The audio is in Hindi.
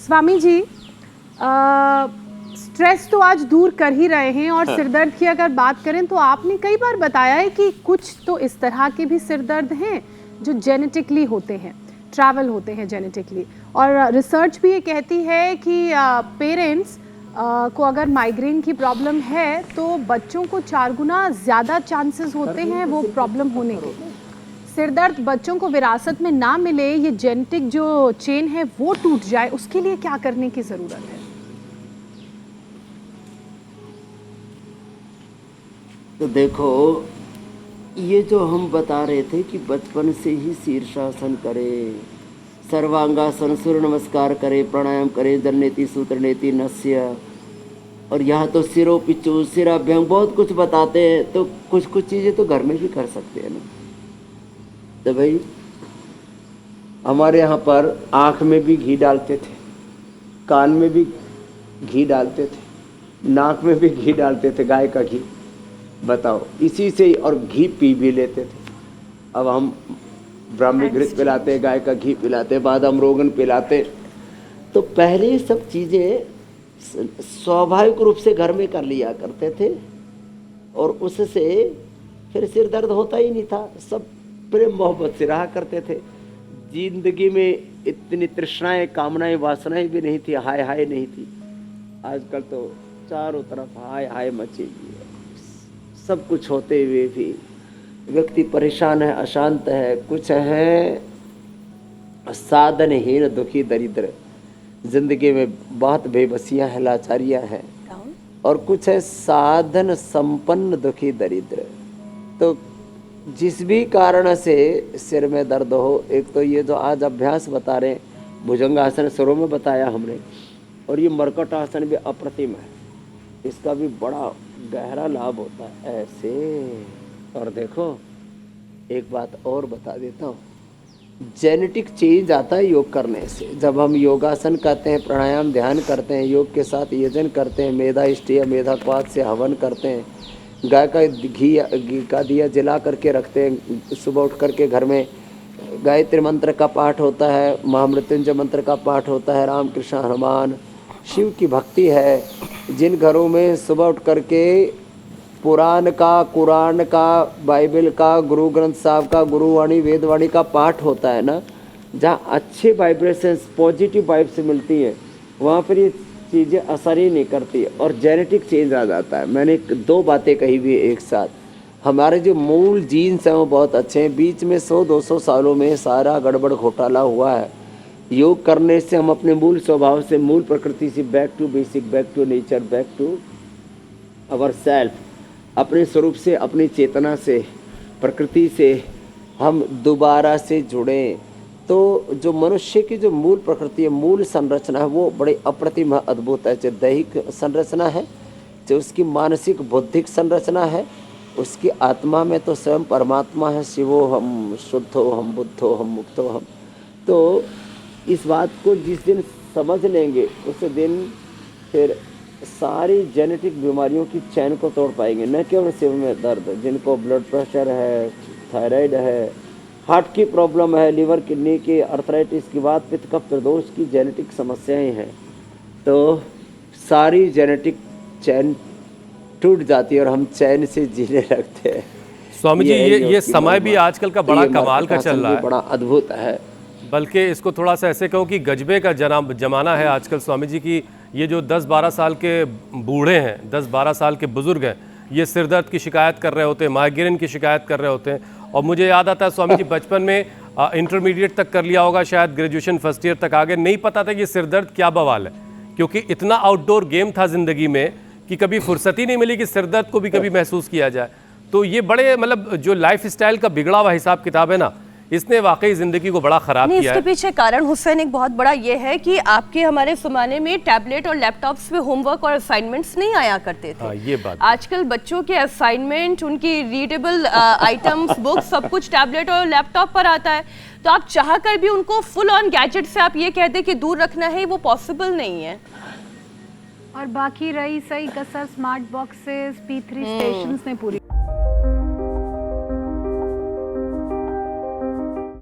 स्वामी जी, स्ट्रेस तो आज दूर कर ही रहे हैं और सिरदर्द की अगर बात करें तो आपने कई बार बताया है कि कुछ तो इस तरह के भी सिरदर्द हैं जो जेनेटिकली होते हैं, ट्रैवल होते हैं जेनेटिकली, और रिसर्च भी ये कहती है कि पेरेंट्स को अगर माइग्रेन की प्रॉब्लम है तो बच्चों को 4 गुना ज़्यादा चांसेस होते हैं वो प्रॉब्लम होने के। सिरदर्द बच्चों को विरासत में ना मिले, ये जेनेटिक जो चेन है वो टूट जाए, उसके लिए क्या करने की ज़रूरत है? तो देखो, ये जो हम बता रहे थे कि बचपन से ही शीर्षासन करे, सर्वांगासन, सूर्य नमस्कार करे, प्राणायाम करे, जलनेति सूत्रनेति नस्य, और यहाँ तो सिरो पिचू सिराभ्यंग बहुत कुछ बताते हैं। तो कुछ कुछ चीज़ें तो घर में भी कर सकते हैं ना। तो भाई हमारे यहाँ पर आँख में भी घी डालते थे, कान में भी घी डालते थे, नाक में भी घी डालते थे, गाय का घी। बताओ, इसी से, और घी पी भी लेते थे। अब हम ब्राह्मी घृत पिलाते, गाय का घी पिलाते, बादाम रोगन पिलाते। तो पहले ये सब चीज़ें स्वाभाविक रूप से घर में कर लिया करते थे और उससे फिर सिर दर्द होता ही नहीं था। सब प्रेम मोहब्बत से रहा करते थे। जिंदगी में इतनी तृष्णाएं, कामनाएं, वासनाएं भी नहीं थी, हाय हाय नहीं थी। आजकल तो चारों तरफ हाय हाय मची हुई है। सब कुछ होते हुए भी व्यक्ति परेशान है, अशांत है, कुछ है साधनहीन, दुखी, दरिद्र। जिंदगी में बहुत बेबसियां हैं, लाचारियां हैं, और कुछ है साधन संपन्न, दुखी, दरिद्र। तो जिस भी कारण से सिर में दर्द हो, एक तो ये जो आज अभ्यास बता रहे हैं, भुजंगासन शुरू में बताया हमने, और ये मरकट आसन भी अप्रतिम है। इसका भी बड़ा गहरा लाभ होता है ऐसे। और देखो, एक बात और बता देता हूँ, जेनेटिक चेंज आता है योग करने से। जब हम योगासन करते हैं, प्राणायाम ध्यान करते हैं, योग के साथ यजन करते हैं, मेधा इष्टि मेधा क्वाथ से हवन करते हैं, गाय का घी का दिया जला करके रखते हैं, सुबह उठ करके घर में गायत्री मंत्र का पाठ होता है, महामृत्युंजय मंत्र का पाठ होता है, राम कृष्ण हनुमान, शिव की भक्ति है। जिन घरों में सुबह उठ करके पुराण का, कुरान का, बाइबल का, गुरु ग्रंथ साहब का, गुरुवाणी वेदवाणी का पाठ होता है ना, जहाँ अच्छे वाइब्रेशंस, पॉजिटिव वाइब्स मिलती हैं, वहाँ पर ये चीज़ें असर ही नहीं करती और जेनेटिक चेंज आ जाता है। मैंने 2 बातें कही हुई एक साथ। हमारे जो मूल जीन्स हैं वो बहुत अच्छे हैं, बीच में 100-200 सालों में सारा गड़बड़ घोटाला हुआ है। योग करने से हम अपने मूल स्वभाव से, मूल प्रकृति से, back to basic, back to nature, back to our self, अपने स्वरूप से, अपनी चेतना से, प्रकृति से हम दोबारा से जुड़ें। तो जो मनुष्य की जो मूल प्रकृति है, मूल संरचना है, वो बड़े अप्रतिम अद्भुत है। जो दैहिक संरचना है, जो उसकी मानसिक बौद्धिक संरचना है, उसकी आत्मा में तो स्वयं परमात्मा है, शिवो हम, शुद्धो हम, बुद्धो हम, मुक्तो हम। तो इस बात को जिस दिन समझ लेंगे, उस दिन फिर सारी जेनेटिक बीमारियों की चैन को तोड़ पाएंगे। न केवल सिर में दर्द, जिनको ब्लड प्रेशर है, थायराइड है, हार्ट की प्रॉब्लम है, लिवर, किडनी की, अर्थराइटिस की, वात, पित्त, कफ, त्रिदोष की जेनेटिक समस्याएं हैं, तो सारी जेनेटिक चैन टूट जाती है और हम चैन से जीने लगते हैं। स्वामी जी, ये समय भी आजकल का बड़ा कमाल का चल रहा है, बड़ा अद्भुत है। बल्कि इसको थोड़ा सा ऐसे कहूँ कि गजबे का जमाना है आजकल स्वामी जी की। ये जो 10-12 साल के बूढ़े हैं, 10-12 साल के बुजुर्ग हैं, ये सिरदर्द की शिकायत कर रहे होते हैं, माइग्रेन की शिकायत कर रहे होते हैं। और मुझे याद आता है स्वामी जी, बचपन में इंटरमीडिएट तक कर लिया होगा, शायद ग्रेजुएशन फर्स्ट ईयर तक, आगे नहीं पता था कि सिरदर्द क्या बवाल है, क्योंकि इतना आउटडोर गेम था ज़िंदगी में कि कभी फुर्सत ही नहीं मिली कि सिरदर्द को भी कभी महसूस किया जाए। तो ये बड़े मतलब जो लाइफ स्टाइल का बिगड़ा हुआ हिसाब किताब है ना, इसने वाकई जिंदगी को बड़ा खराब किया है। इसके पीछे कारण हुसैन एक बहुत बड़ा ये है कि आपके हमारे ज़माने में टैबलेट और लैपटॉप्स पे होमवर्क और असाइनमेंट्स नहीं आया करते थे। ये बात आजकल बच्चों के असाइनमेंट, उनकी रीडेबल आइटम्स, बुक्स, सब कुछ टैबलेट और लैपटॉप पर आता है। तो आप चाह कर भी उनको फुल ऑन गैजेट से आप ये कहते कि दूर रखना है, वो पॉसिबल नहीं है। और बाकी रही सही कसर स्मार्ट बॉक्सेस, P3 स्टेशंस ने पूरी